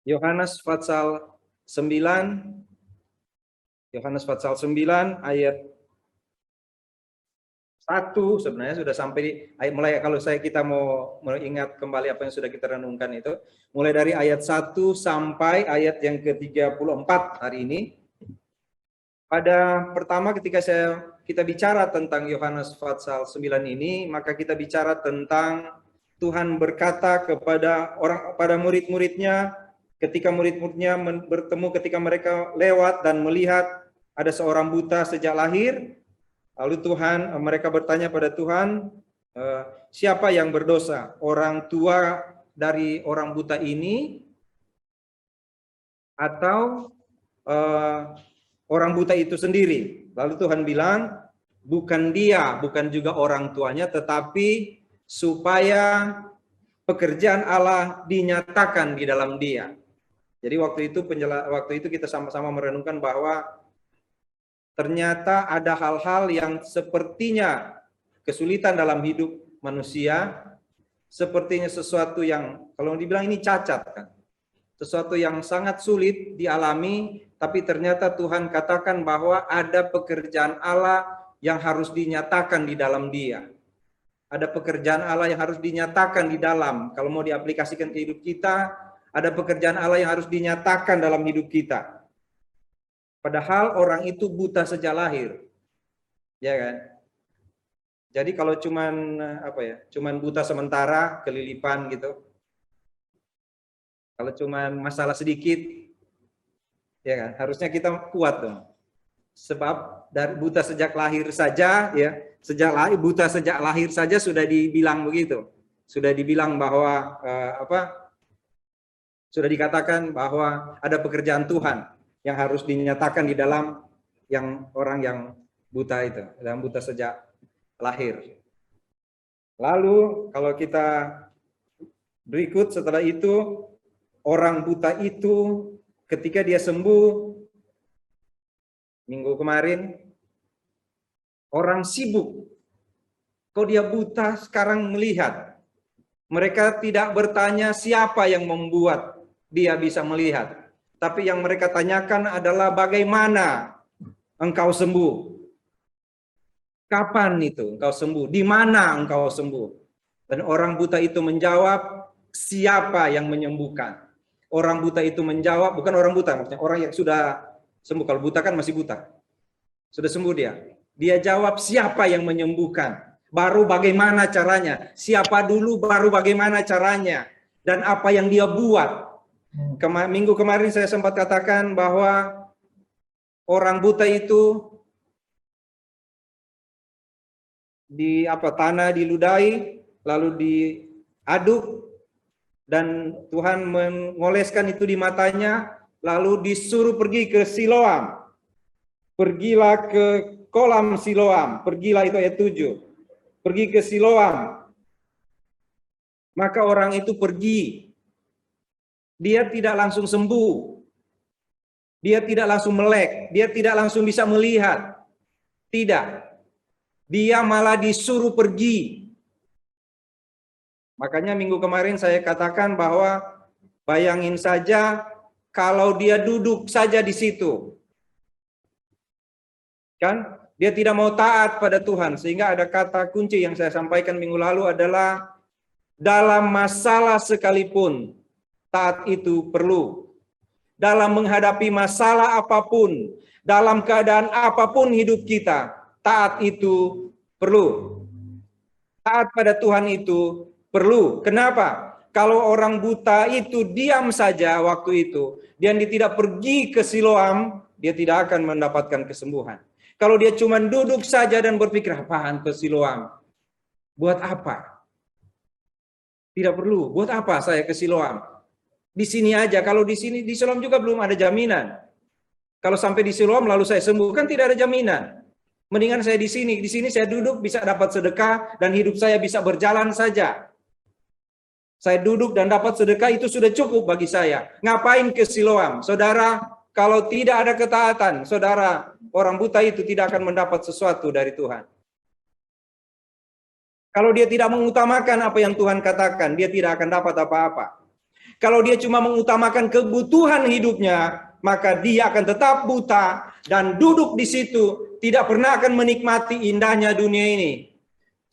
Yohanes pasal 9, Yohanes pasal 9 ayat 1 sebenarnya sudah sampai mulai kalau kita mau mengingat kembali apa yang sudah kita renungkan itu, mulai dari ayat 1 sampai ayat yang ke-34 hari ini. Pada pertama ketika kita bicara tentang Yohanes pasal 9 ini, maka kita bicara tentang Tuhan berkata pada murid-muridnya, ketika murid-muridnya bertemu, ketika mereka lewat dan melihat ada seorang buta sejak lahir, lalu mereka bertanya pada Tuhan, siapa yang berdosa, orang tua dari orang buta ini atau orang buta itu sendiri? Lalu Tuhan bilang, bukan dia, bukan juga orang tuanya, tetapi supaya pekerjaan Allah dinyatakan di dalam dia. Jadi waktu itu kita sama-sama merenungkan bahwa ternyata ada hal-hal yang sepertinya kesulitan dalam hidup manusia, sepertinya sesuatu yang kalau dibilang ini cacat kan, sesuatu yang sangat sulit dialami, tapi ternyata Tuhan katakan bahwa ada pekerjaan Allah yang harus dinyatakan di dalam dia. Ada pekerjaan Allah yang harus dinyatakan di dalam, kalau mau diaplikasikan ke hidup kita, ada pekerjaan Allah yang harus dinyatakan dalam hidup kita. Padahal orang itu buta sejak lahir. Ya kan? Jadi kalau cuman buta sementara, kelilipan gitu. Kalau cuman masalah sedikit, ya kan? Harusnya kita kuat dong. Sebab dari buta sejak lahir saja, ya, buta sejak lahir saja sudah dibilang begitu. Sudah dibilang bahwa sudah dikatakan bahwa ada pekerjaan Tuhan yang harus dinyatakan di dalam orang yang buta itu, dalam buta sejak lahir. Lalu kalau kita berikut setelah itu, orang buta itu ketika dia sembuh minggu kemarin, orang sibuk. Kok dia buta sekarang melihat? Mereka tidak bertanya siapa yang membuat dia bisa melihat. Tapi yang mereka tanyakan adalah bagaimana engkau sembuh? Kapan itu engkau sembuh? Di mana engkau sembuh? Dan orang buta itu menjawab, siapa yang menyembuhkan? Orang buta itu menjawab, bukan orang buta, maksudnya orang yang sudah sembuh. Kalau buta kan masih buta. Sudah sembuh dia. Dia jawab, siapa yang menyembuhkan? Baru bagaimana caranya? Siapa dulu, baru bagaimana caranya? Dan apa yang dia buat? Minggu kemarin saya sempat katakan bahwa orang buta itu tanah diludahi, lalu diaduk, dan Tuhan mengoleskan itu di matanya, lalu disuruh pergi ke Siloam. Pergilah ke kolam Siloam. Pergilah, itu ayat 7. Pergi ke Siloam. Maka orang itu pergi. Dia tidak langsung sembuh. Dia tidak langsung melek. Dia tidak langsung bisa melihat. Tidak. Dia malah disuruh pergi. Makanya minggu kemarin saya katakan bahwa bayangin saja kalau dia duduk saja di situ. Kan? Dia tidak mau taat pada Tuhan. Sehingga ada kata kunci yang saya sampaikan minggu lalu adalah dalam masalah sekalipun taat itu perlu. Dalam menghadapi masalah apapun, dalam keadaan apapun hidup kita, taat itu perlu. Taat pada Tuhan itu perlu. Kenapa? Kalau orang buta itu diam saja waktu itu, dia tidak pergi ke Siloam, dia tidak akan mendapatkan kesembuhan. Kalau dia cuma duduk saja dan berpikir, apaan ke Siloam? Buat apa? Tidak perlu. Buat apa saya ke Siloam? Di sini aja. Kalau di sini, di Siloam juga belum ada jaminan. Kalau sampai di Siloam lalu saya sembuh, kan tidak ada jaminan. Mendingan saya di sini saya duduk bisa dapat sedekah dan hidup saya bisa berjalan saja. Saya duduk dan dapat sedekah itu sudah cukup bagi saya. Ngapain ke Siloam? Saudara, kalau tidak ada ketaatan, saudara, orang buta itu tidak akan mendapat sesuatu dari Tuhan. Kalau dia tidak mengutamakan apa yang Tuhan katakan, dia tidak akan dapat apa-apa. Kalau dia cuma mengutamakan kebutuhan hidupnya, maka dia akan tetap buta dan duduk di situ, tidak pernah akan menikmati indahnya dunia ini.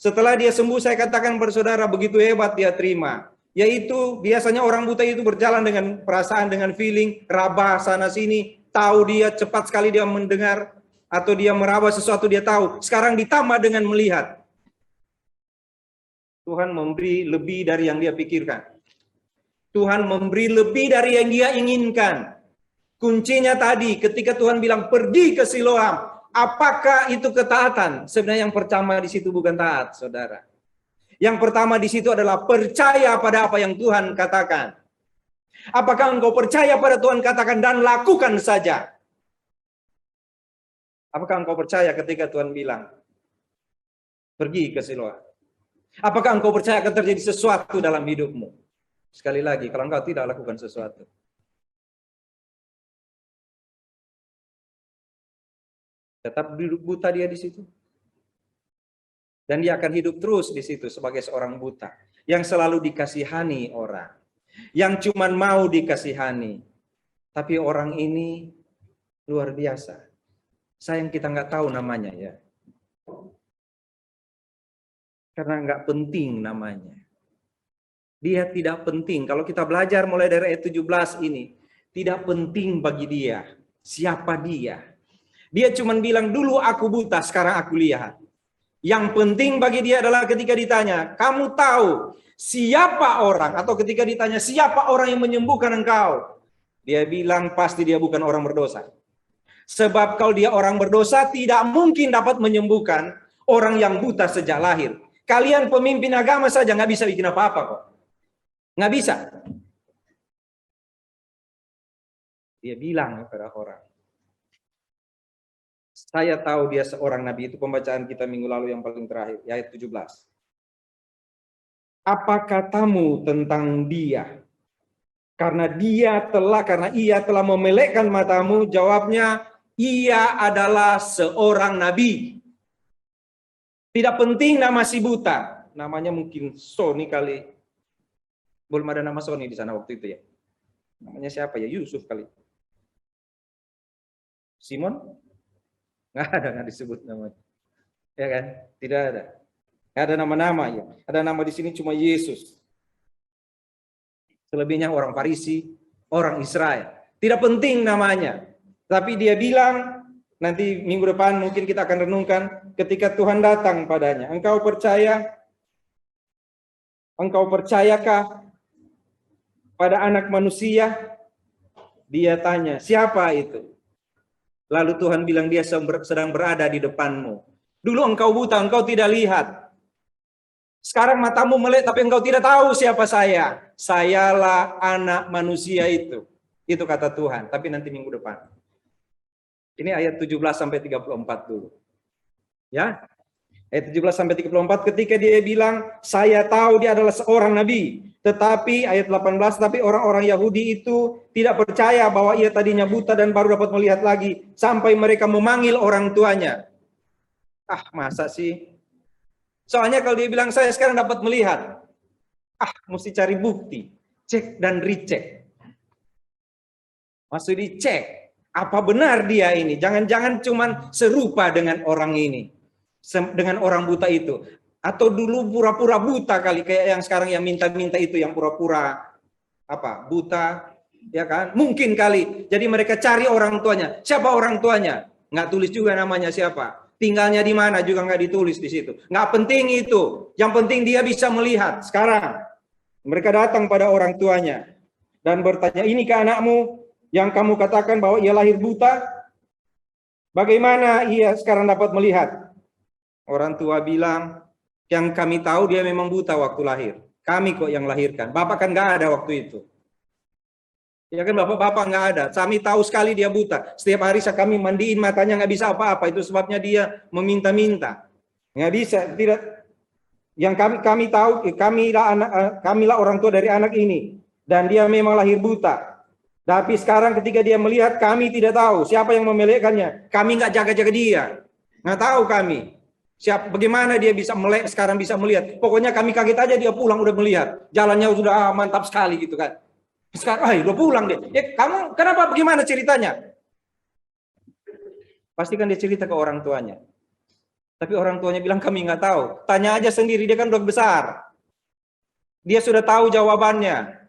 Setelah dia sembuh, saya katakan bersaudara, begitu hebat dia terima. Yaitu biasanya orang buta itu berjalan dengan perasaan, dengan feeling, raba sana sini, tahu dia cepat sekali dia mendengar, atau dia meraba sesuatu dia tahu. Sekarang ditambah dengan melihat. Tuhan memberi lebih dari yang dia pikirkan. Tuhan memberi lebih dari yang dia inginkan. Kuncinya tadi ketika Tuhan bilang pergi ke Siloam, apakah itu ketaatan? Sebenarnya yang pertama di situ bukan taat, saudara. Yang pertama di situ adalah percaya pada apa yang Tuhan katakan. Apakah engkau percaya pada Tuhan katakan dan lakukan saja? Apakah engkau percaya ketika Tuhan bilang pergi ke Siloam? Apakah engkau percaya akan terjadi sesuatu dalam hidupmu? Sekali lagi, kalau engkau tidak lakukan sesuatu, tetap duduk buta dia di situ. Dan dia akan hidup terus di situ sebagai seorang buta yang selalu dikasihani orang, yang cuman mau dikasihani. Tapi orang ini luar biasa. Sayang kita nggak tahu namanya ya. Karena nggak penting namanya. Dia tidak penting. Kalau kita belajar mulai dari ayat 17 ini, tidak penting bagi dia siapa dia. Dia cuma bilang dulu aku buta, sekarang aku lihat. Yang penting bagi dia adalah ketika ditanya, kamu tahu siapa orang? Atau ketika ditanya, siapa orang yang menyembuhkan engkau? Dia bilang pasti dia bukan orang berdosa. Sebab kalau dia orang berdosa, tidak mungkin dapat menyembuhkan orang yang buta sejak lahir. Kalian pemimpin agama saja nggak bisa bikin apa-apa kok. Nggak bisa. Dia bilang kepada orang, saya tahu dia seorang nabi. Itu pembacaan kita minggu lalu yang paling terakhir, ayat 17. Apa katamu tentang dia? Karena ia telah memelekkan matamu, jawabnya, ia adalah seorang nabi. Tidak penting nama si buta. Namanya mungkin Sony kali. Belum ada nama Sony di sana waktu itu ya. Namanya siapa ya? Yusuf kali. Simon? Nggak ada, nggak disebut namanya. Ya kan? Tidak ada. Nggak ada nama-nama ya. Ada nama di sini cuma Yesus. Selebihnya orang Farisi, orang Israel. Tidak penting namanya. Tapi dia bilang, nanti minggu depan mungkin kita akan renungkan, ketika Tuhan datang padanya. Engkau percayakah pada anak manusia? Dia tanya, siapa itu? Lalu Tuhan bilang dia sedang berada di depanmu. Dulu engkau buta, engkau tidak lihat. Sekarang matamu melek, tapi engkau tidak tahu siapa saya. Sayalah anak manusia itu. Itu kata Tuhan, tapi nanti minggu depan. Ini ayat 17 sampai 34 dulu. Ya. Ayat 17 sampai 34 ketika dia bilang, saya tahu dia adalah seorang nabi. Tetapi ayat 18, tapi orang-orang Yahudi itu tidak percaya bahwa ia tadinya buta dan baru dapat melihat lagi sampai mereka memanggil orang tuanya. Ah, masa sih? Soalnya kalau dia bilang saya sekarang dapat melihat, mesti cari bukti, cek dan recheck. Maksud dicek, apa benar dia ini? Jangan-jangan cuman serupa dengan orang ini, dengan orang buta itu. Atau dulu pura-pura buta kali, kayak yang sekarang yang minta-minta itu, yang pura-pura buta, ya kan? Mungkin kali. Jadi mereka cari orang tuanya. Siapa orang tuanya? Nggak tulis juga namanya siapa. Tinggalnya di mana juga nggak ditulis di situ. Nggak penting itu. Yang penting dia bisa melihat. Sekarang mereka datang pada orang tuanya dan bertanya, inikah anakmu yang kamu katakan bahwa ia lahir buta? Bagaimana ia sekarang dapat melihat? Orang tua bilang, yang kami tahu dia memang buta waktu lahir. Kami kok yang lahirkan. Bapak kan nggak ada waktu itu. Ya kan bapak-bapak nggak ada. Kami tahu sekali dia buta. Setiap hari kami mandiin matanya nggak bisa apa-apa. Itu sebabnya dia meminta-minta. Nggak bisa. Tidak. Yang kami tahu, kamilah orang tua dari anak ini. Dan dia memang lahir buta. Tapi sekarang ketika dia melihat, kami tidak tahu siapa yang memelekkannya. Kami nggak jaga-jaga dia. Nggak tahu kami. Bagaimana dia bisa melek, sekarang bisa melihat. Pokoknya kami kaget aja dia pulang udah melihat. Jalannya sudah mantap sekali gitu kan. Sekarang, udah pulang deh. Kamu kenapa? Bagaimana ceritanya? Pastikan dia cerita ke orang tuanya. Tapi orang tuanya bilang kami nggak tahu. Tanya aja sendiri, dia kan udah besar. Dia sudah tahu jawabannya.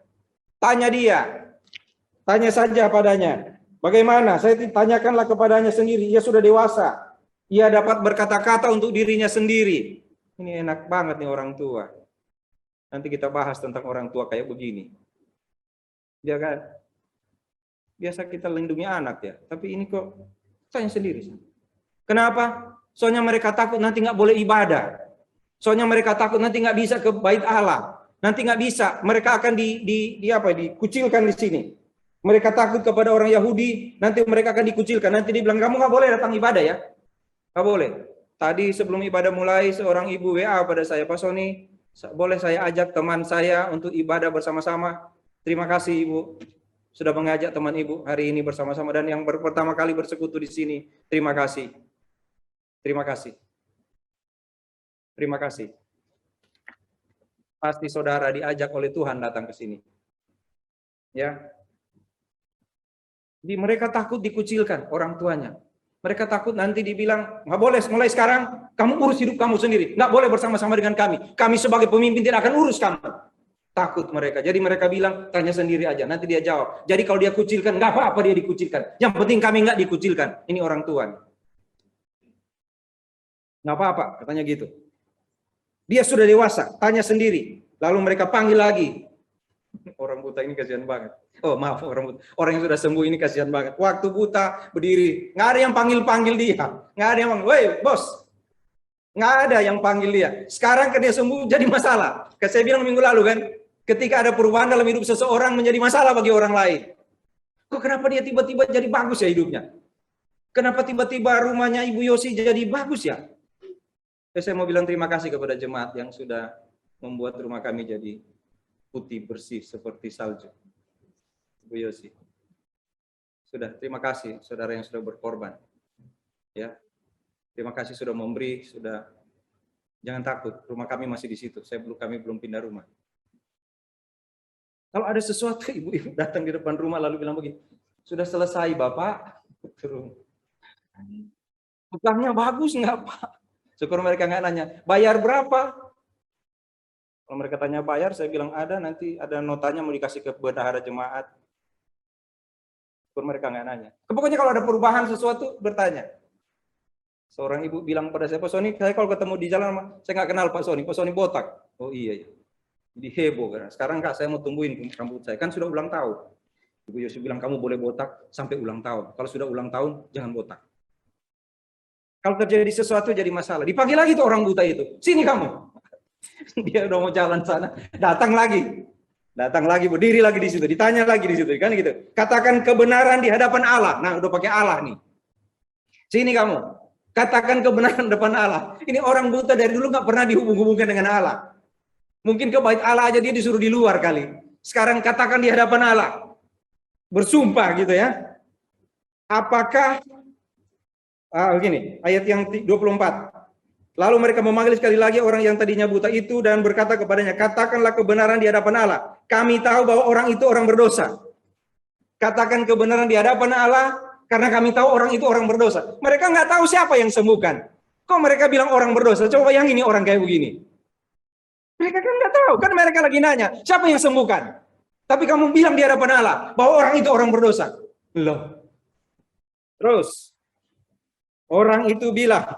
Tanya dia. Tanya saja padanya. Bagaimana? Saya tanyakanlah kepadanya sendiri. Ia sudah dewasa. Ia dapat berkata-kata untuk dirinya sendiri. Ini enak banget nih orang tua. Nanti kita bahas tentang orang tua kayak begini. Ya kan? Biasa kita lindungi anak ya. Tapi ini kok tanya sendiri. Kenapa? Soalnya mereka takut nanti nggak boleh ibadah. Soalnya mereka takut nanti nggak bisa ke bait Allah. Nanti nggak bisa. Mereka akan dikucilkan di sini. Mereka takut kepada orang Yahudi. Nanti mereka akan dikucilkan. Nanti dibilang kamu nggak boleh datang ibadah ya. Nggak boleh. Tadi sebelum ibadah mulai seorang ibu WA pada saya, Pak Sony, boleh saya ajak teman saya untuk ibadah bersama-sama? Terima kasih Ibu. Sudah mengajak teman Ibu hari ini bersama-sama. Dan yang pertama kali bersekutu di sini. Terima kasih. Terima kasih. Terima kasih. Pasti saudara diajak oleh Tuhan datang ke sini. Ya. Jadi mereka takut dikucilkan orang tuanya. Mereka takut nanti dibilang, nggak boleh mulai sekarang, kamu urus hidup kamu sendiri. Nggak boleh bersama-sama dengan kami. Kami sebagai pemimpin tidak akan urus kamu. Takut mereka. Jadi mereka bilang, tanya sendiri aja. Nanti dia jawab. Jadi kalau dia kucilkan, nggak apa-apa dia dikucilkan. Yang penting kami nggak dikucilkan. Ini orang tua. Nggak apa-apa, katanya gitu. Dia sudah dewasa, tanya sendiri. Lalu mereka panggil lagi. Orang buta ini kasihan banget. Oh maaf, orang yang sudah sembuh ini kasihan banget. Waktu buta berdiri, nggak ada yang panggil dia, nggak ada yang panggil, woi bos, nggak ada yang panggil dia. Sekarang dia sembuh jadi masalah. Saya bilang minggu lalu kan, ketika ada perubahan dalam hidup seseorang menjadi masalah bagi orang lain. Kok kenapa dia tiba-tiba jadi bagus ya hidupnya? Kenapa tiba-tiba rumahnya Ibu Yosi jadi bagus ya? Saya mau bilang terima kasih kepada jemaat yang sudah membuat rumah kami jadi putih bersih seperti salju. Bu Yosi. Sudah, terima kasih saudara yang sudah berkorban. Ya. Terima kasih sudah memberi, sudah jangan takut, rumah kami masih di situ. Kami belum pindah rumah. Kalau ada sesuatu ibu-ibu datang di depan rumah lalu bilang begini, "Sudah selesai, Bapak." Utangnya bagus nggak, Pak? Syukur mereka nggak nanya, "Bayar berapa?" Kalau mereka tanya bayar, saya bilang ada, nanti ada notanya mau dikasih ke bendahara jemaat. Pun mereka nggak nanya. Pokoknya kalau ada perubahan sesuatu, bertanya. Seorang ibu bilang pada saya, Pak Sony, saya kalau ketemu di jalan, saya nggak kenal Pak Sony botak. Oh iya. Jadi heboh. Kan? Sekarang Kak, saya mau tumbuhin rambut saya. Kan sudah ulang tahun. Ibu Yosi bilang, kamu boleh botak sampai ulang tahun. Kalau sudah ulang tahun, jangan botak. Kalau terjadi sesuatu, jadi masalah. Dipanggil lagi tuh orang buta itu. Sini kamu. Dia udah mau jalan sana, datang lagi, berdiri lagi di situ, ditanya lagi di situ, kan gitu. Katakan kebenaran di hadapan Allah. Nah, udah pakai Allah nih. Sini kamu, katakan kebenaran di depan Allah. Ini orang buta dari dulu nggak pernah dihubung-hubungkan dengan Allah. Mungkin ke bait Allah aja dia disuruh di luar kali. Sekarang katakan di hadapan Allah, bersumpah gitu ya. Apakah begini, ayat yang 24. Lalu mereka memanggil sekali lagi orang yang tadinya buta itu dan berkata kepadanya, katakanlah kebenaran di hadapan Allah. Kami tahu bahwa orang itu orang berdosa. Katakan kebenaran di hadapan Allah karena kami tahu orang itu orang berdosa. Mereka nggak tahu siapa yang sembuhkan. Kok mereka bilang orang berdosa? Coba yang ini orang kayak begini. Mereka kan nggak tahu. Kan mereka lagi nanya, siapa yang sembuhkan? Tapi kamu bilang di hadapan Allah bahwa orang itu orang berdosa. Loh. Terus, orang itu bilang,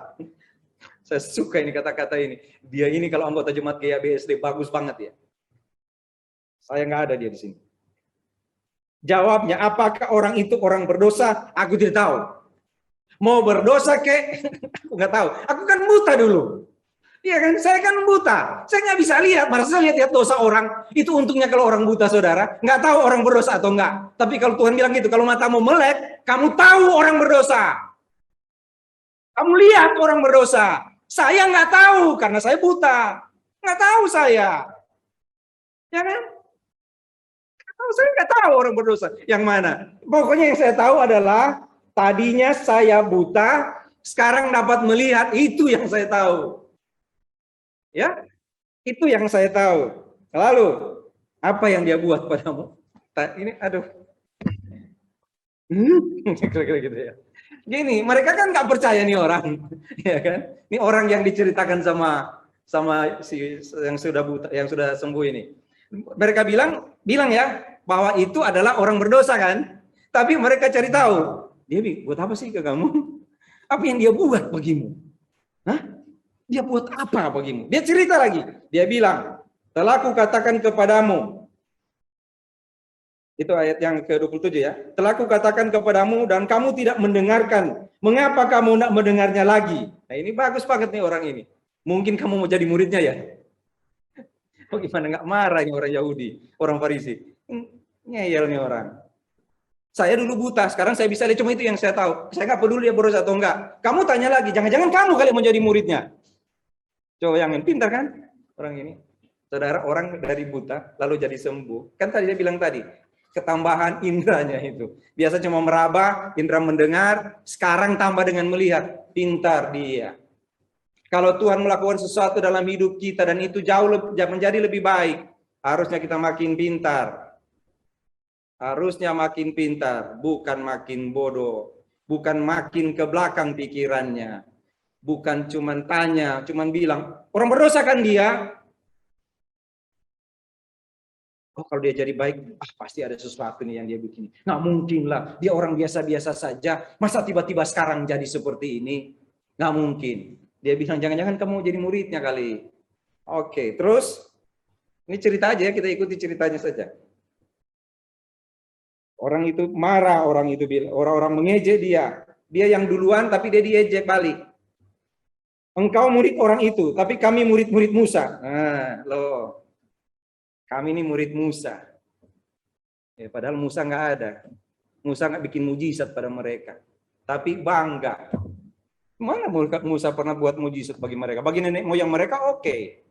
saya suka ini kata-kata ini. Dia ini kalau anggota jemaat GABSD bagus banget ya. Saya nggak ada dia di sini. Jawabnya, apakah orang itu orang berdosa? Aku tidak tahu. Mau berdosa kek? Aku nggak tahu. Aku kan buta dulu. Iya kan? Saya kan buta. Saya nggak bisa lihat. Masa saya lihat dosa orang. Itu untungnya kalau orang buta, saudara. Nggak tahu orang berdosa atau enggak. Tapi kalau Tuhan bilang gitu, kalau matamu melek, kamu tahu orang berdosa. Kamu lihat orang berdosa. Saya nggak tahu karena saya buta, nggak tahu saya, ya kan? Saya nggak tahu orang berdosa yang mana. Pokoknya yang saya tahu adalah tadinya saya buta, sekarang dapat melihat, itu yang saya tahu, ya, itu yang saya tahu. Lalu apa yang dia buat padamu? Ini aduh. Kira-kira gitu ya. Gini, mereka kan nggak percaya nih orang, ya kan? Ini orang yang diceritakan sama si yang sudah buta, yang sudah sembuh ini. Mereka bilang ya bahwa itu adalah orang berdosa kan? Tapi mereka cari tahu, dia buat apa sih ke kamu? Apa yang dia buat bagimu? Hah? Dia buat apa bagimu? Dia cerita lagi. Dia bilang, telah kukatakan kepadamu. Itu ayat yang ke-27 ya. Telah kukatakan kepadamu dan kamu tidak mendengarkan. Mengapa kamu nak mendengarnya lagi? Nah ini bagus banget nih orang ini. Mungkin kamu mau jadi muridnya ya? Bagaimana nggak marah nih orang Yahudi, orang Farisi? Ngeyel nih orang. Saya dulu buta, sekarang saya bisa lihat, cuma itu yang saya tahu. Saya nggak peduli dia berdosa atau enggak. Kamu tanya lagi, jangan-jangan kamu kali mau jadi muridnya. Coba yang pintar kan orang ini. Saudara, orang dari buta lalu jadi sembuh. Kan tadi dia bilang tadi, ketambahan indranya itu. Biasa cuma meraba, indra mendengar, sekarang tambah dengan melihat. Pintar dia. Kalau Tuhan melakukan sesuatu dalam hidup kita dan itu jauh menjadi lebih baik, harusnya kita makin pintar. Harusnya makin pintar, bukan makin bodoh. Bukan makin ke belakang pikirannya. Bukan cuman tanya, cuman bilang, orang berdosa kan dia? Oh kalau dia jadi baik, pasti ada sesuatu nih yang dia bikin. Nggak mungkin lah, dia orang biasa-biasa saja. Masa tiba-tiba sekarang jadi seperti ini? Nggak mungkin. Dia bilang, jangan-jangan kamu jadi muridnya kali. Oke, terus ini cerita aja ya, kita ikuti ceritanya saja. Orang itu marah, orang itu bilang, orang-orang mengejek dia. Dia yang duluan, tapi dia diejek balik. Engkau murid orang itu, tapi kami murid-murid Musa. Nah, loh. Kami ini murid Musa. Ya, padahal Musa nggak ada. Musa nggak bikin mujizat pada mereka. Tapi bangga. Mana Musa pernah buat mujizat bagi mereka? Bagi nenek moyang mereka oke.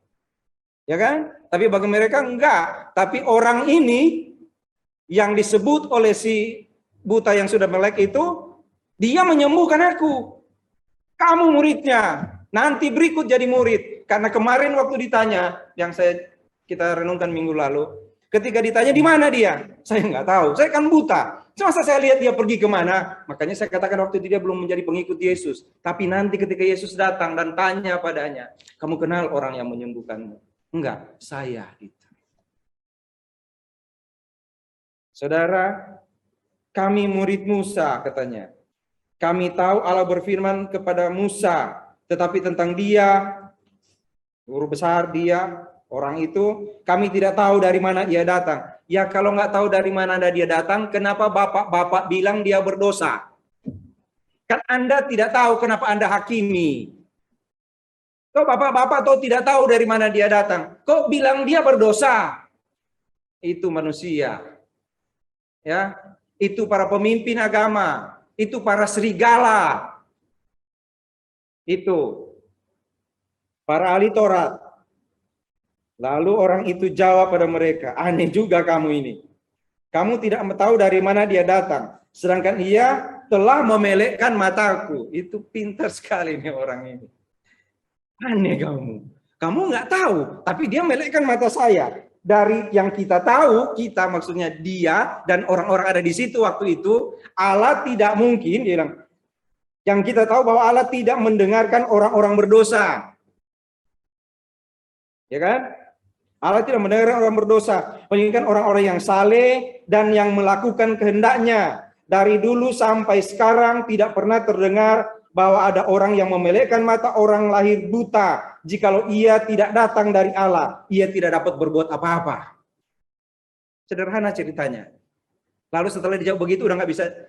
Ya kan? Tapi bagi mereka enggak. Tapi orang ini yang disebut oleh si buta yang sudah melek itu, dia menyembuhkan aku. Kamu muridnya. Nanti berikut jadi murid. Karena kemarin waktu ditanya, yang kita renungkan minggu lalu, ketika ditanya di mana dia, saya nggak tahu. Saya kan buta. Masa saya lihat dia pergi kemana? Makanya saya katakan waktu itu dia belum menjadi pengikut Yesus. Tapi nanti ketika Yesus datang dan tanya padanya, kamu kenal orang yang menyembuhkanmu? Enggak, saya itu. Saudara, kami murid Musa katanya. Kami tahu Allah berfirman kepada Musa, tetapi tentang dia, guru besar dia, orang itu, kami tidak tahu dari mana dia datang. Ya kalau nggak tahu dari mana dia datang, kenapa bapak-bapak bilang dia berdosa? Kan Anda tidak tahu kenapa Anda hakimi. Kok bapak-bapak tahu tidak tahu dari mana dia datang? Kok bilang dia berdosa? Itu manusia. Ya, itu para pemimpin agama, itu para serigala, itu para ahli Taurat. Lalu orang itu jawab pada mereka, aneh juga kamu ini. Kamu tidak tahu dari mana dia datang, sedangkan ia telah memelekkan mataku. Itu pintar sekali nih orang ini. Aneh kamu. Kamu nggak tahu, tapi dia melekkan mata saya. Dari yang kita tahu, kita maksudnya dia dan orang-orang ada di situ waktu itu, Allah tidak mungkin, dia bilang, yang kita tahu bahwa Allah tidak mendengarkan orang-orang berdosa. Ya kan? Allah tidak mendengarkan orang berdosa, menginginkan orang-orang yang saleh dan yang melakukan kehendaknya. Dari dulu sampai sekarang tidak pernah terdengar bahwa ada orang yang memelekkan mata orang lahir buta. Jikalau ia tidak datang dari Allah, ia tidak dapat berbuat apa-apa. Sederhana ceritanya. Lalu setelah dijawab begitu udah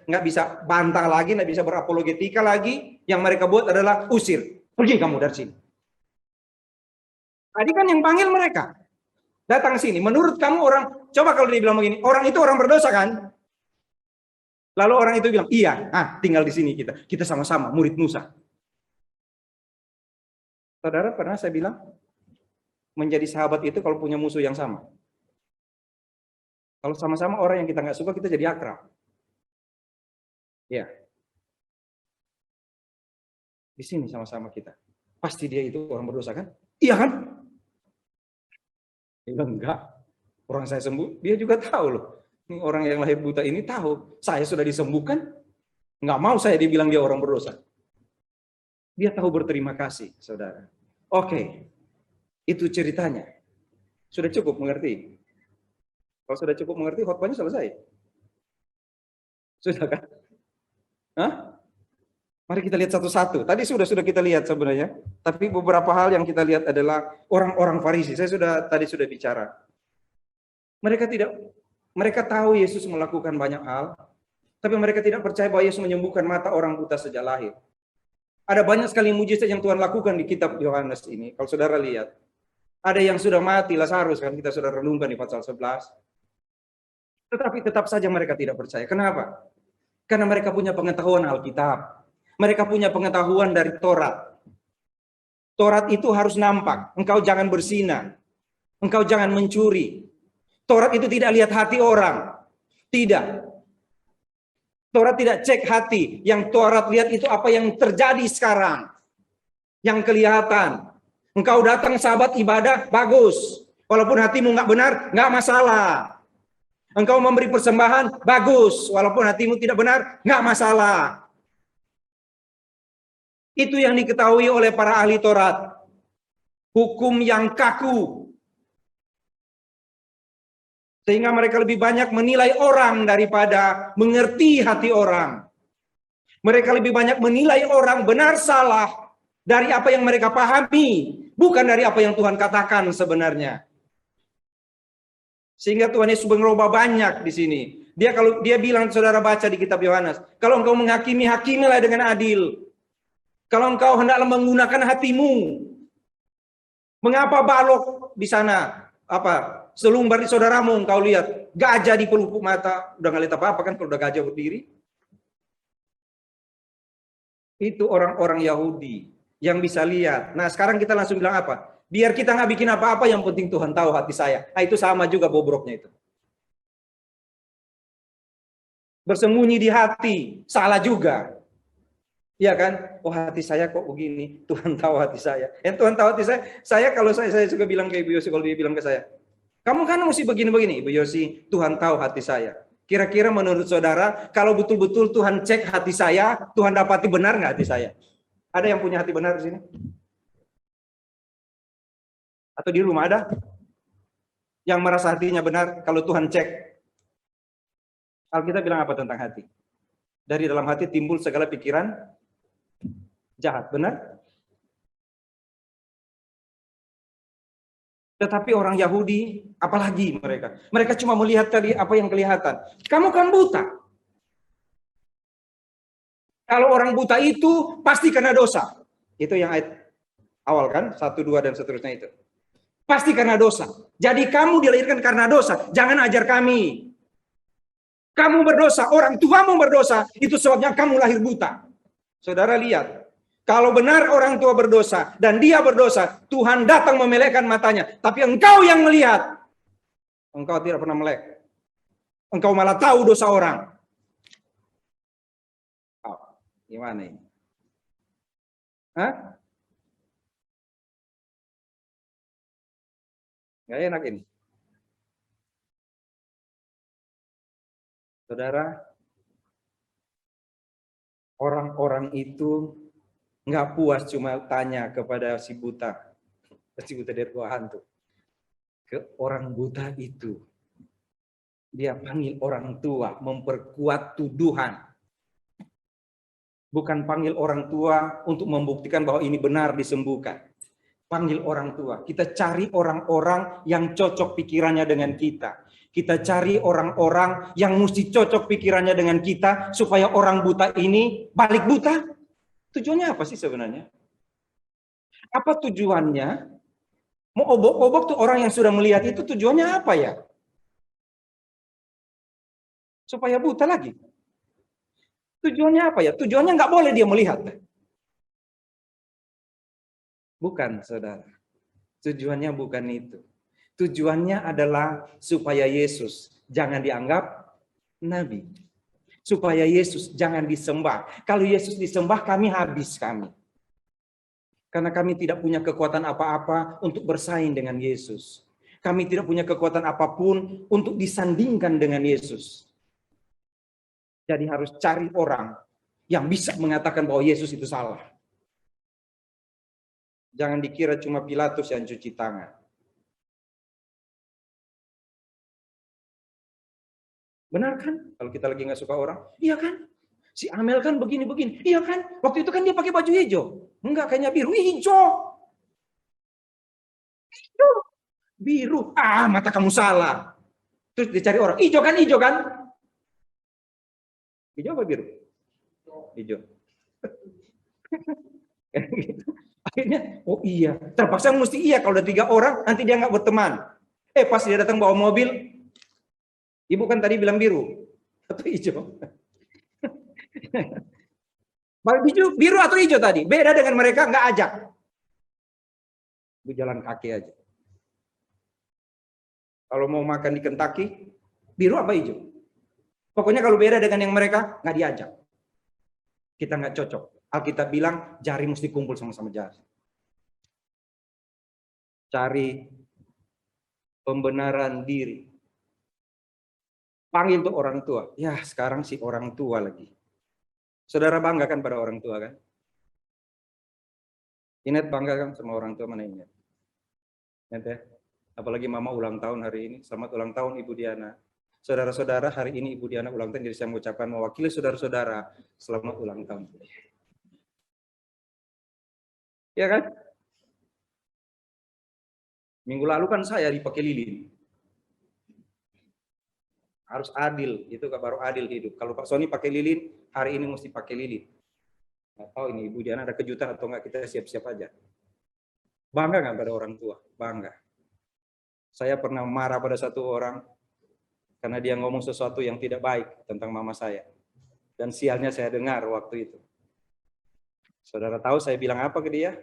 nggak bisa bantah lagi, nggak bisa berapologetika lagi. Yang mereka buat adalah usir, pergi kamu dari sini. Tadi kan yang panggil mereka, datang sini. Menurut kamu orang, coba kalau dia bilang begini, orang itu orang berdosa kan? Lalu orang itu bilang, iya, tinggal di sini kita sama-sama murid Musa. Saudara pernah saya bilang, menjadi sahabat itu kalau punya musuh yang sama. Kalau sama-sama orang yang kita nggak suka, kita jadi akrab. Ya. Di sini sama-sama kita. Pasti dia itu orang berdosa kan? Iya kan? Dia bilang, enggak. Orang saya sembuh, dia juga tahu loh. Ini orang yang lahir buta ini tahu, saya sudah disembuhkan, nggak mau saya dibilang dia orang berdosa. Dia tahu berterima kasih, saudara. Oke, itu ceritanya. Sudah cukup mengerti? Kalau sudah cukup mengerti, khotbahnya selesai. Sudah kan? Hah? Mari kita lihat satu-satu. Tadi sudah kita lihat sebenarnya. Tapi beberapa hal yang kita lihat adalah orang-orang Farisi. Saya tadi sudah bicara. Mereka tahu Yesus melakukan banyak hal, tapi mereka tidak percaya bahwa Yesus menyembuhkan mata orang buta sejak lahir. Ada banyak sekali mujizat yang Tuhan lakukan di kitab Yohanes ini. Kalau saudara lihat, ada yang sudah mati, Lazarus kan kita sudah renungkan di pasal 11. Tetapi tetap saja mereka tidak percaya. Kenapa? Karena mereka punya pengetahuan Alkitab. Mereka punya pengetahuan dari Taurat. Taurat itu harus nampak. Engkau jangan berzina. Engkau jangan mencuri. Taurat itu tidak lihat hati orang. Tidak. Taurat tidak cek hati. Yang Taurat lihat itu apa yang terjadi sekarang. Yang kelihatan. Engkau datang sahabat ibadah, bagus. Walaupun hatimu nggak benar, nggak masalah. Engkau memberi persembahan, bagus. Walaupun hatimu tidak benar, nggak masalah. Itu yang diketahui oleh para ahli Taurat. Hukum yang kaku. Sehingga mereka lebih banyak menilai orang daripada mengerti hati orang. Mereka lebih banyak menilai orang benar salah dari apa yang mereka pahami. Bukan dari apa yang Tuhan katakan sebenarnya. Sehingga Tuhan Yesus mengubah banyak di sini. Kalau dia bilang, saudara baca di kitab Yohanes, kalau engkau menghakimi, hakimilah dengan adil. Kalau engkau hendaklah menggunakan hatimu. Mengapa balok di sana? Selumbar di saudaramu, engkau lihat. Gajah di pelupuk mata. Udah nggak lihat apa-apa kan kalau udah gajah berdiri. Itu orang-orang Yahudi yang bisa lihat. Nah sekarang kita langsung bilang apa? Biar kita nggak bikin apa-apa, yang penting Tuhan tahu hati saya. Nah itu sama juga bobroknya itu. Bersembunyi di hati, salah juga. Iya kan? Oh hati saya kok begini, Tuhan tahu hati saya. Tuhan tahu hati saya kalau saya suka bilang ke Ibu Yosi, kalau dia bilang ke saya, kamu kan mesti begini-begini, Ibu Yosi, Tuhan tahu hati saya. Kira-kira menurut saudara, kalau betul-betul Tuhan cek hati saya, Tuhan dapati benar nggak hati saya? Ada yang punya hati benar di sini? Atau di rumah ada? Yang merasa hatinya benar, kalau Tuhan cek. Alkitab bilang apa tentang hati? Dari dalam hati timbul segala pikiran jahat, benar? Tetapi orang Yahudi, apalagi mereka? Mereka cuma melihat tadi apa yang kelihatan. Kamu kan buta. Kalau orang buta itu pasti kena dosa. Itu yang ayat awal kan, 1, 2 dan seterusnya itu. Pasti karena dosa. Jadi kamu dilahirkan karena dosa. Jangan ajar kami. Kamu berdosa, orang tuamu berdosa, itu sebabnya kamu lahir buta. Saudara lihat. Kalau benar orang tua berdosa dan dia berdosa, Tuhan datang memelekkan matanya. Tapi engkau yang melihat, engkau tidak pernah melek. Engkau malah tahu dosa orang. Oh, gimana ini? Hah? Gak enak ini. Saudara, orang-orang itu nggak puas cuma tanya kepada si buta dari gua hantu. Ke orang buta itu, dia panggil orang tua, memperkuat tuduhan. Bukan panggil orang tua untuk membuktikan bahwa ini benar disembuhkan. Panggil orang tua. Kita cari orang-orang yang cocok pikirannya dengan kita. Kita cari orang-orang yang mesti cocok pikirannya dengan kita supaya orang buta ini balik buta. Tujuannya apa sih sebenarnya? Apa tujuannya? Mau obok-obok tuh orang yang sudah melihat itu tujuannya apa ya? Supaya buta lagi. Tujuannya apa ya? Tujuannya nggak boleh dia melihat. Bukan, saudara. Tujuannya bukan itu. Tujuannya adalah supaya Yesus jangan dianggap nabi. Supaya Yesus jangan disembah. Kalau Yesus disembah, kami habis kami. Karena kami tidak punya kekuatan apa-apa untuk bersaing dengan Yesus. Kami tidak punya kekuatan apapun untuk disandingkan dengan Yesus. Jadi harus cari orang yang bisa mengatakan bahwa Yesus itu salah. Jangan dikira cuma Pilatus yang cuci tangan. Benar kan? Kalau kita lagi nggak suka orang, iya kan? Si Amel kan begini-begini, iya kan? Waktu itu kan dia pakai baju hijau. Enggak, kayaknya biru. Hijau. Biru. Ah, mata kamu salah. Terus dicari orang, hijau kan, hijau kan? Hijau apa biru? Hijau. Akhirnya, oh iya. Terpaksa mesti iya. Kalau ada 3 orang, nanti dia nggak berteman. Pas dia datang bawa mobil, ibu kan tadi bilang biru atau hijau. Biru atau hijau tadi. Beda dengan mereka, nggak ajak. Ibu jalan kaki aja. Kalau mau makan di Kentucky, biru apa hijau? Pokoknya kalau beda dengan yang mereka, nggak diajak. Kita nggak cocok. Alkitab bilang, jari mesti kumpul sama-sama jari. Cari pembenaran diri. Panggil tuh orang tua. Ya, sekarang si orang tua lagi. Saudara bangga kan pada orang tua kan? Inet bangga kan sama orang tua, mana Inet? Inet ya? Apalagi mama ulang tahun hari ini. Selamat ulang tahun Ibu Diana. Saudara-saudara, hari ini Ibu Diana ulang tahun, jadi saya mengucapkan mewakili saudara-saudara, selamat ulang tahun. Ya kan? Minggu lalu kan saya dipakai lilin. Harus adil, itu baru adil hidup. Kalau Pak Sony pakai lilin, hari ini mesti pakai lilin. Nggak tahu ini Ibu Diana ada kejutan atau enggak, kita siap-siap aja. Bangga nggak pada orang tua? Bangga. Saya pernah marah pada satu orang karena dia ngomong sesuatu yang tidak baik tentang mama saya. Dan sialnya saya dengar waktu itu. Saudara tahu saya bilang apa ke dia?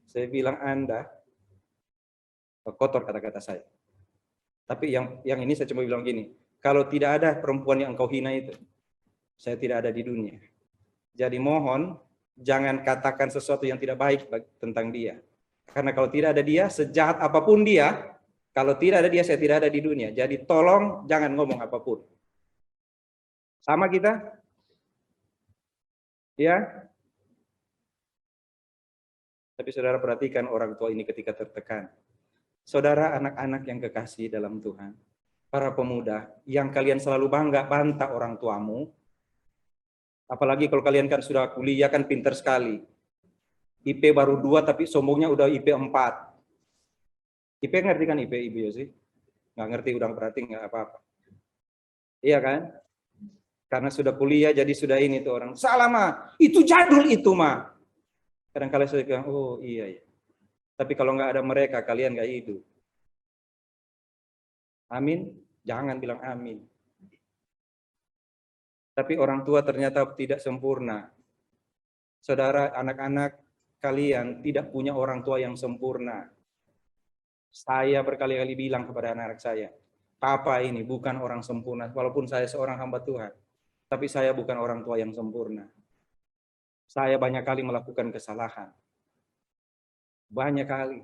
Saya bilang, Anda kotor, kata-kata saya. Tapi yang ini saya cuma bilang gini, kalau tidak ada perempuan yang engkau hina itu, saya tidak ada di dunia. Jadi mohon jangan katakan sesuatu yang tidak baik tentang dia. Karena kalau tidak ada dia, sejahat apapun dia, kalau tidak ada dia, saya tidak ada di dunia. Jadi tolong jangan ngomong apapun. Sama kita? Ya? Tapi saudara perhatikan orang tua ini ketika tertekan. Saudara anak-anak yang kekasih dalam Tuhan, para pemuda yang kalian selalu bangga bantah orang tuamu, apalagi kalau kalian kan sudah kuliah kan pintar sekali. IP baru 2 tapi sombongnya udah IP 4. IP ngerti kan IP Ibu Yosi? Nggak ngerti, udah berarti nggak apa-apa. Iya kan? Karena sudah kuliah jadi sudah ini tuh orang. Salah mah, itu jadul itu mah. Kadang-kadang saya bilang, oh iya ya. Tapi kalau nggak ada mereka, kalian nggak hidup. Amin? Jangan bilang amin. Tapi orang tua ternyata tidak sempurna. Saudara, anak-anak kalian tidak punya orang tua yang sempurna. Saya berkali-kali bilang kepada anak-anak saya, Papa ini bukan orang sempurna, walaupun saya seorang hamba Tuhan. Tapi saya bukan orang tua yang sempurna. Saya banyak kali melakukan kesalahan. Banyak kali.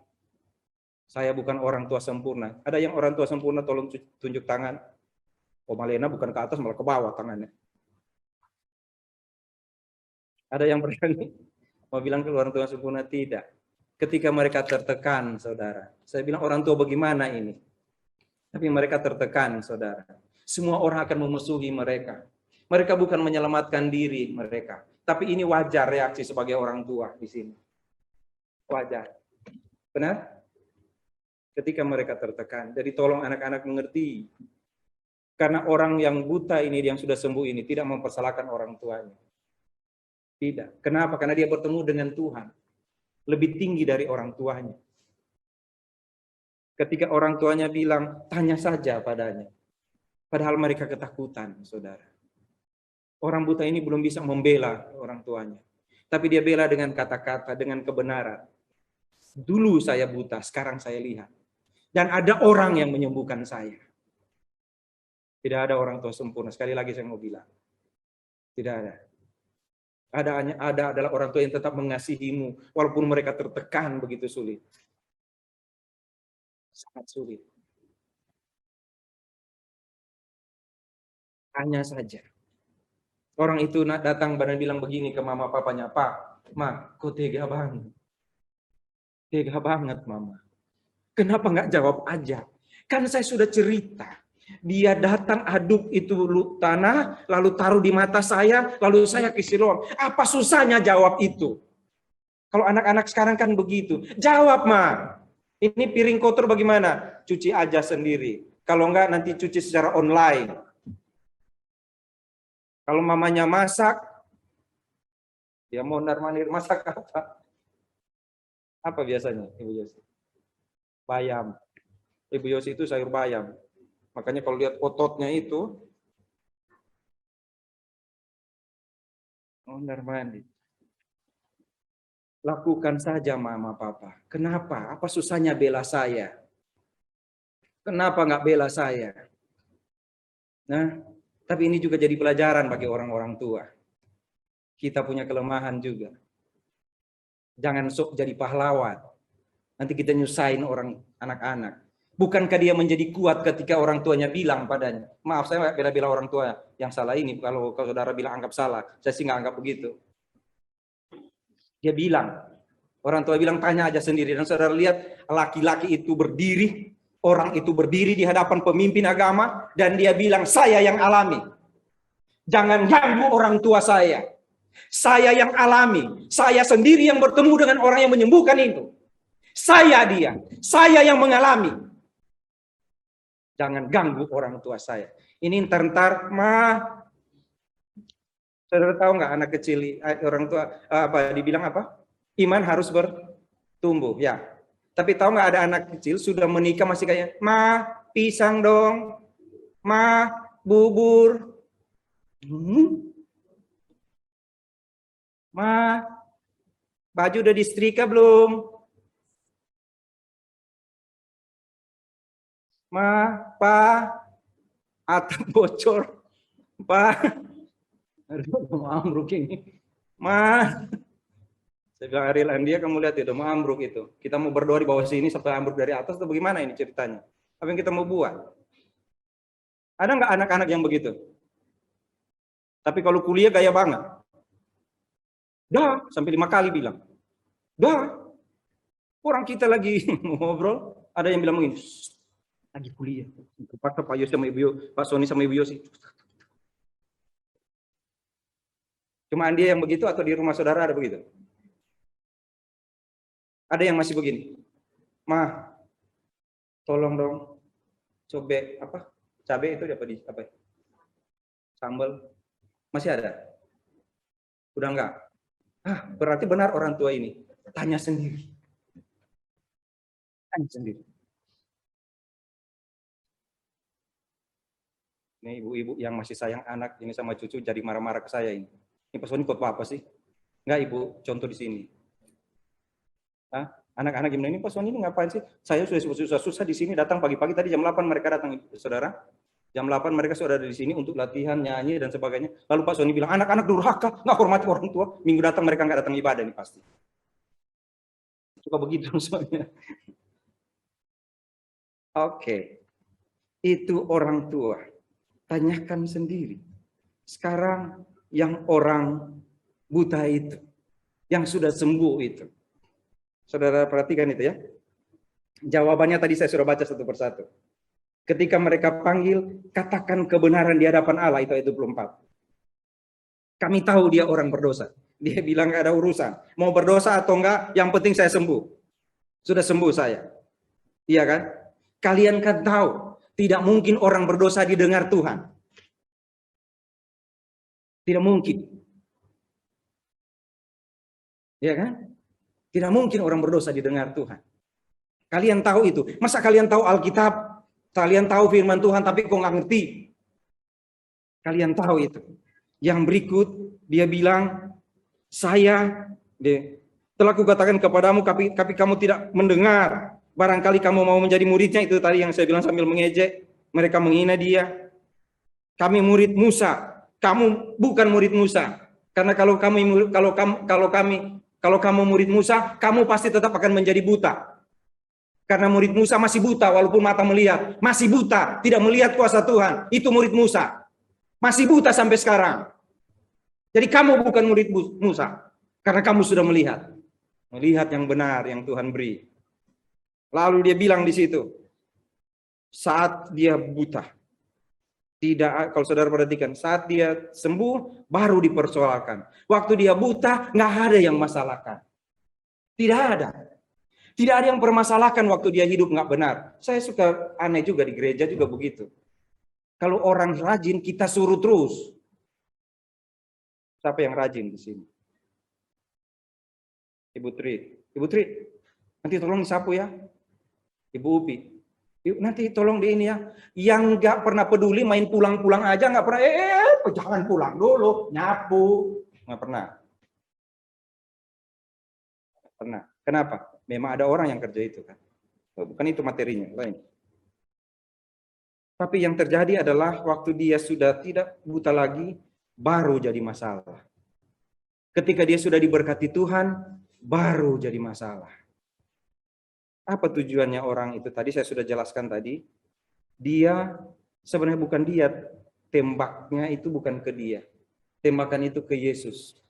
Saya bukan orang tua sempurna. Ada yang orang tua sempurna, tolong tunjuk tangan. Oma Lena bukan ke atas, malah ke bawah tangannya. Ada yang berani mau bilang ke orang tua sempurna? Tidak. Ketika mereka tertekan, saudara. Saya bilang orang tua bagaimana ini? Tapi mereka tertekan, saudara. Semua orang akan memusuhi mereka. Mereka bukan menyelamatkan diri mereka. Tapi ini wajar reaksi sebagai orang tua di sini. Wajar. Benar? Ketika mereka tertekan. Jadi tolong anak-anak mengerti. Karena orang yang buta ini, yang sudah sembuh ini, tidak mempersalahkan orang tuanya. Tidak. Kenapa? Karena dia bertemu dengan Tuhan. Lebih tinggi dari orang tuanya. Ketika orang tuanya bilang, tanya saja padanya. Padahal mereka ketakutan, saudara. Orang buta ini belum bisa membela orang tuanya. Tapi dia bela dengan kata-kata, dengan kebenaran. Dulu saya buta, sekarang saya lihat. Dan ada orang yang menyembuhkan saya. Tidak ada orang tua sempurna. Sekali lagi saya mau bilang. Tidak ada. Ada adalah orang tua yang tetap mengasihimu. Walaupun mereka tertekan begitu sulit. Sangat sulit. Tanya saja. Orang itu datang dan bilang begini ke mama papanya, Pak, Ma, kok tega banget. Tega banget, Mama. Kenapa nggak jawab aja? Kan saya sudah cerita. Dia datang aduk itu tanah, lalu taruh di mata saya, lalu saya ke Siloam. Apa susahnya jawab itu? Kalau anak-anak sekarang kan begitu. Jawab, Ma. Ini piring kotor bagaimana? Cuci aja sendiri. Kalau enggak nanti cuci secara online. Kalau mamanya masak, dia mondar-mandir masak apa? Apa biasanya, Ibu Yosi? Bayam. Ibu Yosi itu sayur bayam. Makanya kalau lihat ototnya itu, mondar-mandir. Lakukan saja mama papa. Kenapa? Apa susahnya bela saya? Kenapa nggak bela saya? Nah, tapi ini juga jadi pelajaran bagi orang-orang tua. Kita punya kelemahan juga. Jangan sok jadi pahlawan. Nanti kita nyusahin orang anak-anak. Bukankah dia menjadi kuat ketika orang tuanya bilang padanya, maaf saya nggak bela-bela orang tua yang salah ini. Kalau saudara bilang anggap salah, saya sih nggak anggap begitu. Dia bilang, orang tua bilang tanya aja sendiri. Dan saudara lihat laki-laki itu berdiri, orang itu berdiri di hadapan pemimpin agama dan dia bilang saya yang alami. Jangan ganggu orang tua saya. Saya yang alami, saya sendiri yang bertemu dengan orang yang menyembuhkan itu. Saya saya yang mengalami. Jangan ganggu orang tua saya. Ini ntar mah. Saudara tahu nggak anak kecil orang tua apa dibilang apa? Iman harus bertumbuh, ya. Tapi tahu nggak ada anak kecil sudah menikah masih kayak, ma pisang dong, ma bubur. Ma, baju udah disetrika belum? Ma, pa, atap bocor. Pa, aduh, mau ambruk ini. Ma, saya bilang Ariel Andia, kamu lihat itu, mau ambruk itu. Kita mau berdoa di bawah sini sampai ambruk dari atas, atau bagaimana ini ceritanya? Apa yang kita mau buat? Ada nggak anak-anak yang begitu? Tapi kalau kuliah gaya banget. Dah, sampai 5 kali bilang. Dah, orang kita lagi ngobrol, ada yang bilang begini, lagi kuliah. Paksa Pak Yosi sama Ibu, Pak Sony sama Ibu Yosi. Cuma dia yang begitu atau di rumah saudara ada begitu? Ada yang masih begini. Ma, tolong dong, cobe apa? Cabe itu apa di apa? Sambal. Masih ada? Udah enggak? Berarti benar orang tua ini. Tanya sendiri. Tanya sendiri. Ini ibu-ibu yang masih sayang anak ini sama cucu jadi marah-marah ke saya ini. Ini Pak Sony khotbah apa sih? Enggak Ibu, contoh di sini. Anak-anak gimana ini Pak Sony ini ngapain sih? Saya sudah susah di sini datang pagi-pagi tadi jam 8 mereka datang saudara. Jam 8 mereka sudah ada di sini untuk latihan, nyanyi, dan sebagainya. Lalu Pak Sony bilang, anak-anak durhaka, nggak hormati orang tua. Minggu datang mereka nggak datang ibadah, ini pasti. Suka begitu soalnya. Oke. Itu orang tua. Tanyakan sendiri. Sekarang yang orang buta itu, yang sudah sembuh itu. Saudara perhatikan itu ya. Jawabannya tadi saya sudah baca satu persatu. Ketika mereka panggil, katakan kebenaran di hadapan Allah, itu ayat 24. Kami tahu dia orang berdosa. Dia bilang gak ada urusan. Mau berdosa atau enggak, yang penting saya sembuh. Sudah sembuh saya. Iya kan? Kalian kan tahu, tidak mungkin orang berdosa didengar Tuhan. Tidak mungkin. Iya kan? Tidak mungkin orang berdosa didengar Tuhan. Kalian tahu itu. Masa kalian tahu Alkitab? Kalian tahu firman Tuhan tapi kok nggak ngerti. Kalian tahu itu. Yang berikut dia bilang, telah kukatakan kepadamu tapi kamu tidak mendengar. Barangkali kamu mau menjadi muridnya, itu tadi yang saya bilang sambil mengejek. Mereka menghina dia. Kami murid Musa, kamu bukan murid Musa. Karena kalau kamu murid Musa, kamu pasti tetap akan menjadi buta. Karena murid Musa masih buta walaupun mata melihat. Masih buta, tidak melihat kuasa Tuhan. Itu murid Musa. Masih buta sampai sekarang. Jadi kamu bukan murid Musa. Karena kamu sudah melihat. Melihat yang benar yang Tuhan beri. Lalu dia bilang di situ. Saat dia buta. Tidak, kalau saudara perhatikan, saat dia sembuh baru dipersoalkan. Waktu dia buta nggak ada yang masalahkan. Tidak ada. Tidak ada yang permasalahkan waktu dia hidup nggak benar. Saya suka aneh juga di gereja juga begitu. Kalau orang rajin kita suruh terus. Siapa yang rajin di sini? Ibu Tri, nanti tolong disapu ya. Ibu Upi, nanti tolong di ini ya. Yang nggak pernah peduli main pulang-pulang aja nggak pernah. Jangan pulang dulu, nyapu nggak pernah. Pernah. Kenapa? Memang ada orang yang kerja itu kan. Bukan itu materinya, lain. Tapi yang terjadi adalah waktu dia sudah tidak buta lagi, baru jadi masalah. Ketika dia sudah diberkati Tuhan, baru jadi masalah. Apa tujuannya orang itu? Tadi saya sudah jelaskan tadi. Dia sebenarnya bukan dia. Tembaknya itu bukan ke dia. Tembakan itu ke Yesus.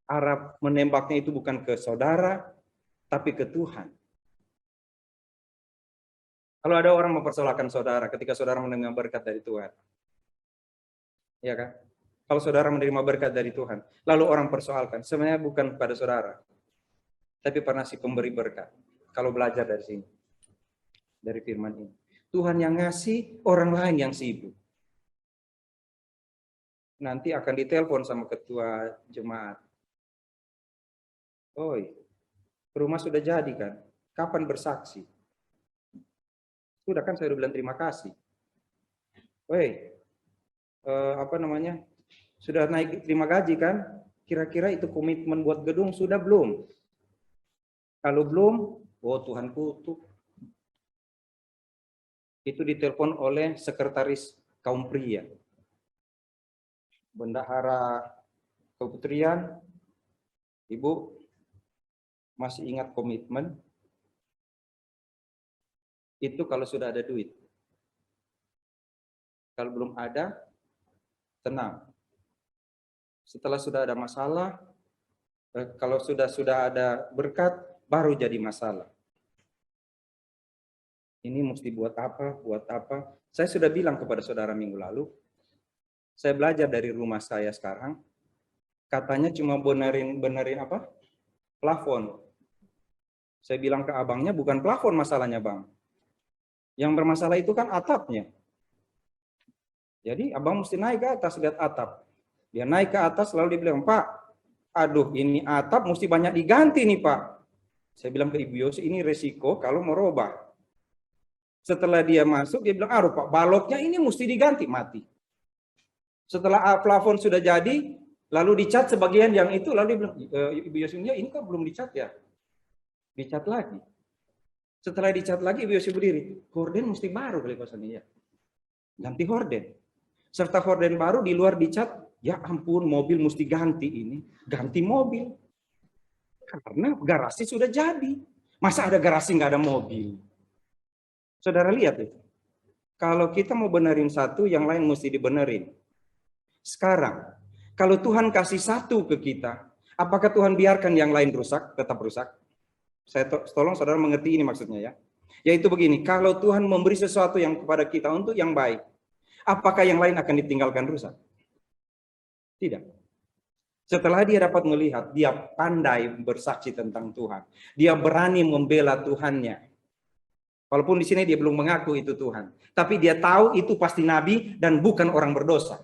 Arab menembaknya itu bukan ke saudara, tapi ke Tuhan. Kalau ada orang mempersoalkan saudara ketika saudara menerima berkat dari Tuhan. Ya kan? Kalau saudara menerima berkat dari Tuhan, lalu orang persoalkan, sebenarnya bukan pada saudara, tapi pada si pemberi berkat. Kalau belajar dari sini, dari firman ini. Tuhan yang ngasih, orang lain yang sibuk. Nanti akan ditelepon sama ketua jemaat. Oi, rumah sudah jadi kan? Kapan bersaksi? Sudah kan saya udah bilang terima kasih. Woi, sudah naik terima gaji kan? Kira-kira itu komitmen buat gedung sudah belum? Kalau belum, oh Tuhan kutuk. Itu ditelepon oleh sekretaris kaum pria. Bendahara keputrian, Ibu masih ingat komitmen? Itu kalau sudah ada duit. Kalau belum ada, tenang. Setelah sudah ada masalah, kalau sudah ada berkat, baru jadi masalah. Ini mesti buat apa, buat apa. Saya sudah bilang kepada saudara minggu lalu, saya belajar dari rumah saya sekarang, katanya cuma benerin apa? Plafon. Saya bilang ke abangnya, bukan plafon masalahnya bang. Yang bermasalah itu kan atapnya. Jadi abang mesti naik ke atas, lihat atap. Dia naik ke atas, lalu dia bilang, Pak, aduh ini atap mesti banyak diganti nih Pak. Saya bilang ke Ibu Yosi, ini resiko kalau mau robah. Setelah dia masuk, dia bilang, aduh Pak, baloknya ini mesti diganti, mati. Setelah plafon sudah jadi, lalu dicat sebagian yang itu, lalu dia bilang, Ibu Yosi, ini kok belum dicat ya? Dicat lagi. Setelah dicat lagi, Ibu Yosi berdiri, horden mesti baru kali kosannya ya. Ganti horden. Serta horden baru di luar dicat, ya ampun mobil mesti ganti ini. Ganti mobil. Karena garasi sudah jadi. Masa ada garasi nggak ada mobil? Saudara lihat itu. Kalau kita mau benerin satu, yang lain mesti dibenerin. Sekarang, kalau Tuhan kasih satu ke kita, apakah Tuhan biarkan yang lain rusak, tetap rusak? Saya tolong saudara mengerti ini maksudnya ya. Yaitu begini, kalau Tuhan memberi sesuatu yang kepada kita untuk yang baik, apakah yang lain akan ditinggalkan rusak? Tidak. Setelah dia dapat melihat, dia pandai bersaksi tentang Tuhan. Dia berani membela Tuhannya. Walaupun di sini dia belum mengaku itu Tuhan. Tapi dia tahu itu pasti nabi dan bukan orang berdosa.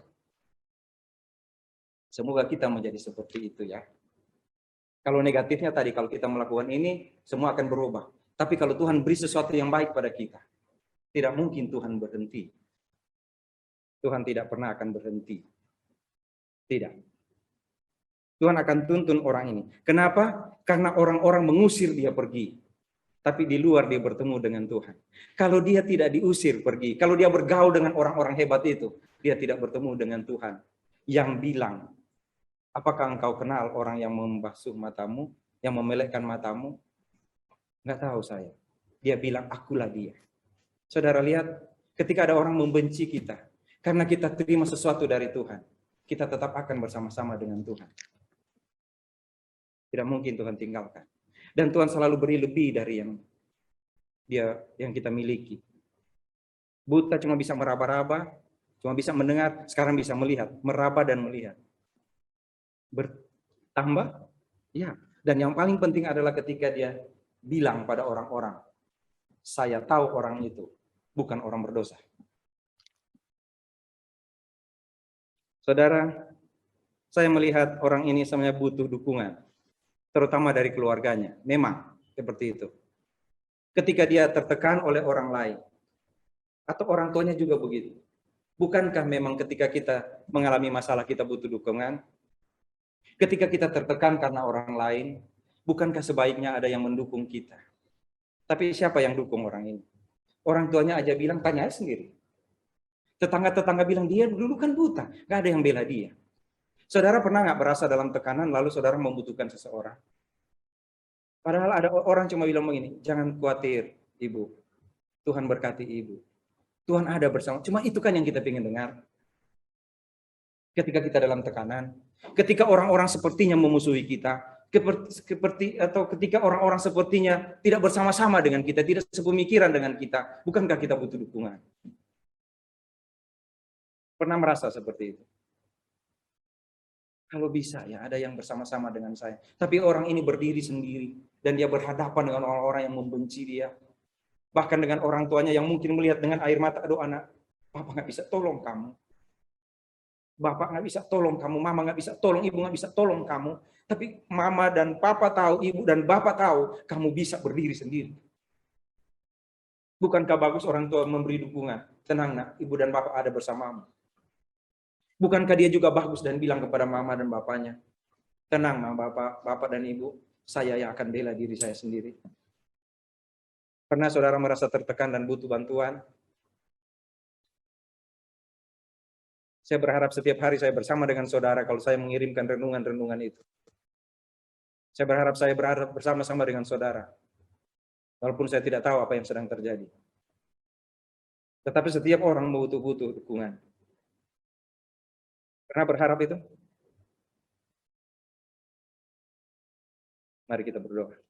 Semoga kita menjadi seperti itu ya. Kalau negatifnya tadi, kalau kita melakukan ini, semua akan berubah. Tapi kalau Tuhan beri sesuatu yang baik pada kita, tidak mungkin Tuhan berhenti. Tuhan tidak pernah akan berhenti. Tidak. Tuhan akan tuntun orang ini. Kenapa? Karena orang-orang mengusir dia pergi. Tapi di luar dia bertemu dengan Tuhan. Kalau dia tidak diusir pergi, kalau dia bergaul dengan orang-orang hebat itu, dia tidak bertemu dengan Tuhan. Yang bilang, apakah engkau kenal orang yang membasuh matamu, yang memelekkan matamu? Nggak tahu saya. Dia bilang, akulah dia. Saudara lihat, ketika ada orang membenci kita, Karena kita terima sesuatu dari Tuhan, kita tetap akan bersama-sama dengan Tuhan. Tidak mungkin Tuhan tinggalkan. Dan Tuhan selalu beri lebih dari yang kita miliki. Buta cuma bisa meraba-raba, cuma bisa mendengar, sekarang bisa melihat, meraba dan melihat. Bertambah, ya. Dan yang paling penting adalah ketika dia bilang pada orang-orang, saya tahu orang itu bukan orang berdosa. Saudara, saya melihat orang ini sebenarnya butuh dukungan, terutama dari keluarganya. Memang seperti itu. Ketika dia tertekan oleh orang lain, atau orang tuanya juga begitu. Bukankah memang ketika kita mengalami masalah kita butuh dukungan? Ketika kita tertekan karena orang lain, bukankah sebaiknya ada yang mendukung kita? Tapi siapa yang dukung orang ini? Orang tuanya aja bilang, tanya sendiri. Tetangga-tetangga bilang, dia dulu kan buta. Gak ada yang bela dia. Saudara pernah nggak berasa dalam tekanan, lalu saudara membutuhkan seseorang? Padahal ada orang cuma bilang begini, jangan khawatir, ibu. Tuhan berkati ibu. Tuhan ada bersama. Cuma itu kan yang kita ingin dengar. Ketika kita dalam tekanan, ketika orang-orang sepertinya memusuhi kita, atau ketika orang-orang sepertinya tidak bersama-sama dengan kita, tidak sepemikiran dengan kita, bukankah kita butuh dukungan? Pernah merasa seperti itu? Kalau bisa ya ada yang bersama-sama dengan saya. Tapi orang ini berdiri sendiri dan dia berhadapan dengan orang-orang yang membenci dia. Bahkan dengan orang tuanya yang mungkin melihat dengan air mata, aduh anak, papa nggak bisa tolong kamu. Bapak nggak bisa tolong kamu, mama nggak bisa tolong, ibu nggak bisa tolong kamu. Tapi mama dan papa tahu, ibu dan bapak tahu, kamu bisa berdiri sendiri. Bukankah bagus orang tua memberi dukungan? Tenang nak, ibu dan bapak ada bersamamu. Bukankah dia juga bagus dan bilang kepada mama dan bapaknya, tenang mama, bapak dan ibu, saya yang akan bela diri saya sendiri. Pernah saudara merasa tertekan dan butuh bantuan? Saya berharap setiap hari saya bersama dengan saudara kalau saya mengirimkan renungan-renungan itu. Saya berharap bersama-sama dengan saudara. Walaupun saya tidak tahu apa yang sedang terjadi. Tetapi setiap orang butuh dukungan. Pernah berharap itu? Mari kita berdoa.